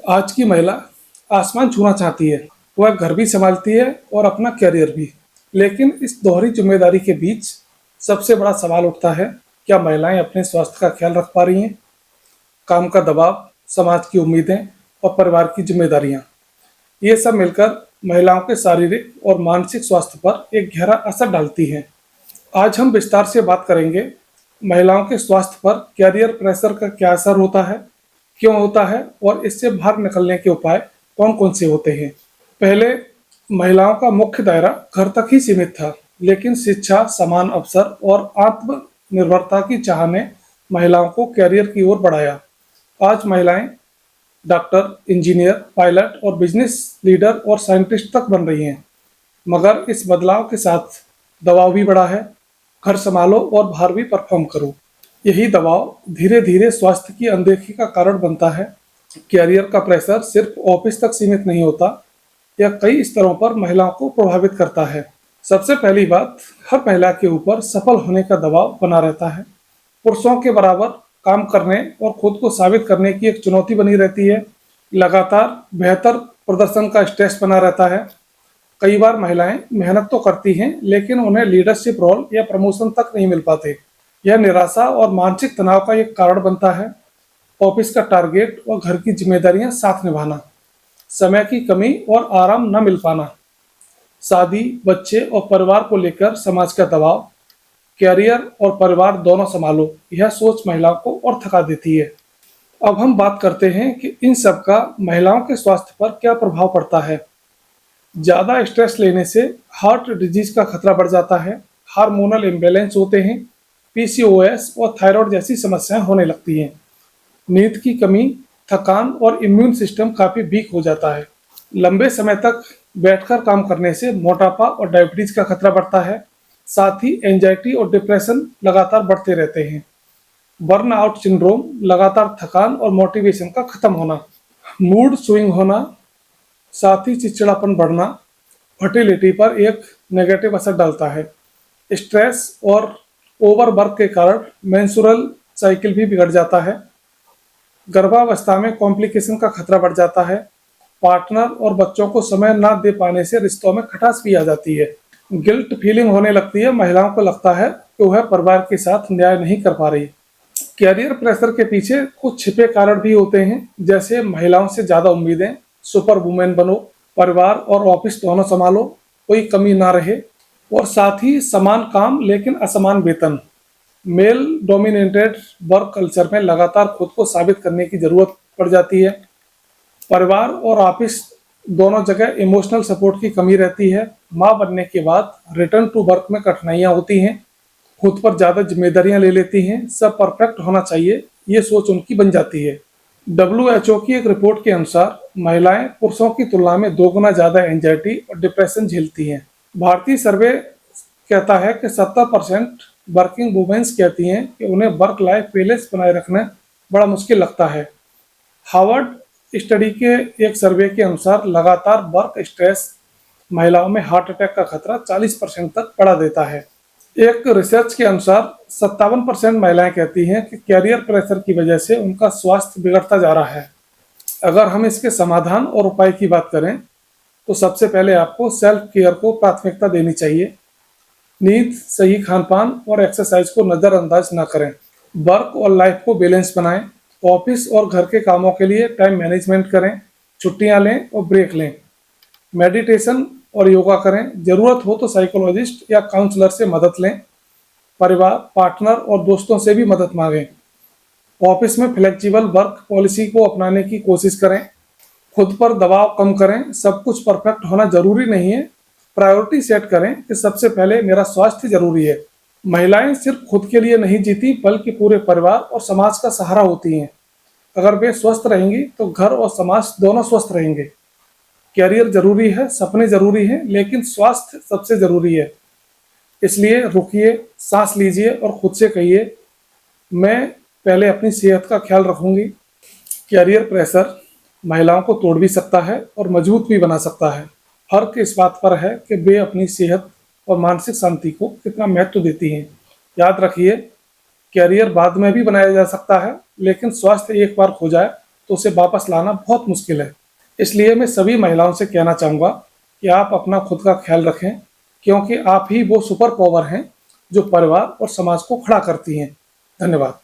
आज की महिला आसमान छूना चाहती है। वह घर भी संभालती है और अपना करियर भी। लेकिन इस दोहरी जिम्मेदारी के बीच सबसे बड़ा सवाल उठता है, क्या महिलाएं अपने स्वास्थ्य का ख्याल रख पा रही हैं? काम का दबाव, समाज की उम्मीदें और परिवार की जिम्मेदारियां, ये सब मिलकर महिलाओं के शारीरिक और मानसिक स्वास्थ्य पर एक गहरा असर डालती हैं। आज हम विस्तार से बात करेंगे महिलाओं के स्वास्थ्य पर कैरियर प्रेशर का क्या असर होता है, क्यों होता है और इससे बाहर निकलने के उपाय कौन-कौन से होते हैं। पहले महिलाओं का मुख्य दायरा घर तक ही सीमित था, लेकिन शिक्षा, समान अवसर और आत्मनिर्भरता की चाह ने महिलाओं को कैरियर की ओर बढ़ाया। आज महिलाएं डॉक्टर, इंजीनियर, पायलट और बिजनेस लीडर और साइंटिस्ट तक बन रही हैं। मगर इस बदलाव के साथ दबाव भी बढ़ा है। घर संभालो और बाहर भी परफॉर्म करो। यही दबाव धीरे धीरे स्वास्थ्य की अनदेखी का कारण बनता है। कैरियर का प्रेशर सिर्फ ऑफिस तक सीमित नहीं होता, यह कई स्तरों पर महिलाओं को प्रभावित करता है। सबसे पहली बात, हर महिला के ऊपर सफल होने का दबाव बना रहता है। पुरुषों के बराबर काम करने और खुद को साबित करने की एक चुनौती बनी रहती है। लगातार बेहतर प्रदर्शन का स्ट्रेस बना रहता है। कई बार महिलाएं मेहनत तो करती हैं, लेकिन उन्हें लीडरशिप रोल या प्रमोशन तक नहीं मिल पाते। यह निराशा और मानसिक तनाव का एक कारण बनता है। ऑफिस का टारगेट और घर की जिम्मेदारियां साथ निभाना, समय की कमी और आराम न मिल पाना, शादी, बच्चे और परिवार को लेकर समाज का दबाव, कैरियर और परिवार दोनों संभालो, यह सोच महिलाओं को और थका देती है। अब हम बात करते हैं कि इन सब का महिलाओं के स्वास्थ्य पर क्या प्रभाव पड़ता है। ज़्यादा स्ट्रेस लेने से हार्ट डिजीज का खतरा बढ़ जाता है, हार्मोनल इम्बैलेंस होते हैं, पीसीओएस और थायराइड जैसी समस्याएं होने लगती हैं। नींद की कमी, थकान और इम्यून सिस्टम काफ़ी वीक हो जाता है। लंबे समय तक बैठकर काम करने से मोटापा और डायबिटीज का खतरा बढ़ता है। साथ ही एंजाइटी और डिप्रेशन लगातार बढ़ते रहते हैं। बर्नआउट सिंड्रोम, लगातार थकान और मोटिवेशन का खत्म होना, मूड स्विंग होना, साथ ही चिड़चिड़ापन बढ़ना फर्टिलिटी पर एक नेगेटिव असर डालता है। स्ट्रेस और ओवरवर्क के कारण मेंस्ट्रुअल साइकिल भी बिगड़ जाता है। गर्भावस्था में कॉम्प्लिकेशन का खतरा बढ़ जाता है। पार्टनर और बच्चों को समय ना दे पाने से रिश्तों में खटास भी आ जाती है। गिल्ट फीलिंग होने लगती है। महिलाओं को लगता है कि वह परिवार के साथ न्याय नहीं कर पा रही। कैरियर प्रेशर के पीछे कुछ छिपे कारण भी होते हैं, जैसे महिलाओं से ज्यादा उम्मीदें, सुपर वुमेन बनो, परिवार और ऑफिस दोनों संभालो, कोई कमी ना रहे, और साथ ही समान काम लेकिन असमान वेतन। मेल डोमिनेटेड वर्क कल्चर में लगातार खुद को साबित करने की जरूरत पड़ जाती है। परिवार और ऑफिस दोनों जगह इमोशनल सपोर्ट की कमी रहती है। माँ बनने के बाद रिटर्न टू वर्क में कठिनाइयाँ होती हैं। खुद पर ज़्यादा जिम्मेदारियां ले लेती हैं। सब परफेक्ट होना चाहिए, ये सोच उनकी बन जाती है। WHO की एक रिपोर्ट के अनुसार महिलाएं पुरुषों की तुलना में 2 गुना ज़्यादा एंजाइटी और डिप्रेशन झेलती हैं। भारतीय सर्वे कहता है कि 70% वर्किंग वुमेन्स कहती हैं कि उन्हें वर्क लाइफ बैलेंस बनाए रखना बड़ा मुश्किल लगता है। हार्वर्ड स्टडी के एक सर्वे के अनुसार लगातार वर्क स्ट्रेस महिलाओं में हार्ट अटैक का खतरा 40% तक बढ़ा देता है। एक रिसर्च के अनुसार 57% महिलाएं कहती हैं कि कैरियर प्रेशर की वजह से उनका स्वास्थ्य बिगड़ता जा रहा है। अगर हम इसके समाधान और उपाय की बात करें, तो सबसे पहले आपको सेल्फ केयर को प्राथमिकता देनी चाहिए। नींद, सही खान-पान और एक्सरसाइज को नज़रअंदाज ना करें। वर्क और लाइफ को बैलेंस बनाएं। ऑफिस और घर के कामों के लिए टाइम मैनेजमेंट करें। छुट्टियां लें और ब्रेक लें। मेडिटेशन और योगा करें। ज़रूरत हो तो साइकोलॉजिस्ट या काउंसलर से मदद लें। परिवार, पार्टनर और दोस्तों से भी मदद मांगें। ऑफिस में फ्लेक्सिबल वर्क पॉलिसी को अपनाने की कोशिश करें। खुद पर दबाव कम करें। सब कुछ परफेक्ट होना जरूरी नहीं है। प्रायोरिटी सेट करें कि सबसे पहले मेरा स्वास्थ्य जरूरी है। महिलाएं सिर्फ खुद के लिए नहीं जीती, बल्कि पूरे परिवार और समाज का सहारा होती हैं। अगर वे स्वस्थ रहेंगी तो घर और समाज दोनों स्वस्थ रहेंगे। कैरियर जरूरी है, सपने जरूरी हैं, लेकिन स्वास्थ्य सबसे जरूरी है। इसलिए रुकिए, सांस लीजिए और खुद से कहिए, मैं पहले अपनी सेहत का ख्याल रखूंगी। कैरियर प्रेशर महिलाओं को तोड़ भी सकता है और मजबूत भी बना सकता है। फर्क इस बात पर है कि वे अपनी सेहत और मानसिक शांति को कितना महत्व देती हैं। याद रखिए, कैरियर बाद में भी बनाया जा सकता है, लेकिन स्वास्थ्य एक बार खो जाए तो उसे वापस लाना बहुत मुश्किल है। इसलिए मैं सभी महिलाओं से कहना चाहूँगा कि आप अपना खुद का ख्याल रखें, क्योंकि आप ही वो सुपर पावर हैं जो परिवार और समाज को खड़ा करती हैं। धन्यवाद।